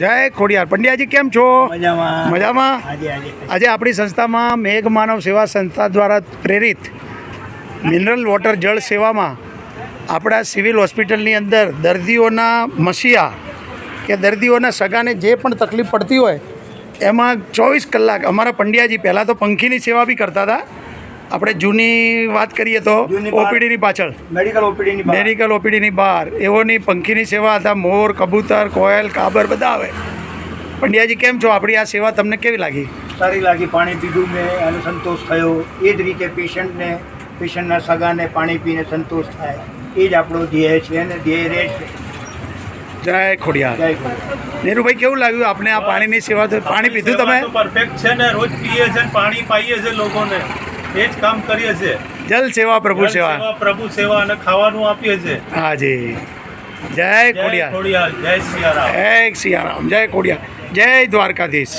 જય ખોડિયાર. પંડ્યાજી કેમ છો? મજામાં. મજામાં. આજે આપણી સંસ્થામાં મેઘ માનવ સેવા સંસ્થા દ્વારા પ્રેરિત મિનરલ વોટર જળ સેવામાં આપણા સિવિલ હોસ્પિટલની અંદર દર્દીઓના મસીહા કે દર્દીઓના સગાને જે પણ તકલીફ પડતી હોય એમાં 24 કલાક અમારા પંડ્યાજી પહેલાં તો પંખીની સેવા બી કરતા હતા. આપણે જૂની વાત કરીએ તો ઓપીડીની પાછળ મેડિકલ ઓપીડીની બહાર એઓની પંખીની સેવા હતા. મોર, કબૂતર, કોયલ, કાબર બધા આવે. પંડ્યાજી કેમ છો? આપણી આ સેવા તમને કેવી લાગી? સારી લાગી. પાણી પીધું મેં અને સંતોષ થયો. એ જ રીતે પેશન્ટના સગાને પાણી પીને સંતોષ થાય એ જ આપણો ધ્યેય છે અને ધ્યેય રહેશે. જય ખોડિયાર. જય ખોડિયાર. નીરુભાઈ કેવું લાગ્યું આપને આ પાણીની સેવા? તો પાણી પીધું તમે? પરફેક્ટ છે ને, રોજ પીએ છે ને પાણી પાઈએ છે લોકોને, એ જ કામ કરીએ છે. જલ સેવા પ્રભુ સેવા. પ્રભુ સેવા અને ખાવાનું આપીએ છે. હાજી. જય ખોડિયાર. ખોડિયાર. જય સિયારામ. જય સિયારામ. જય ખોડિયાર. જય દ્વારકાધીશ.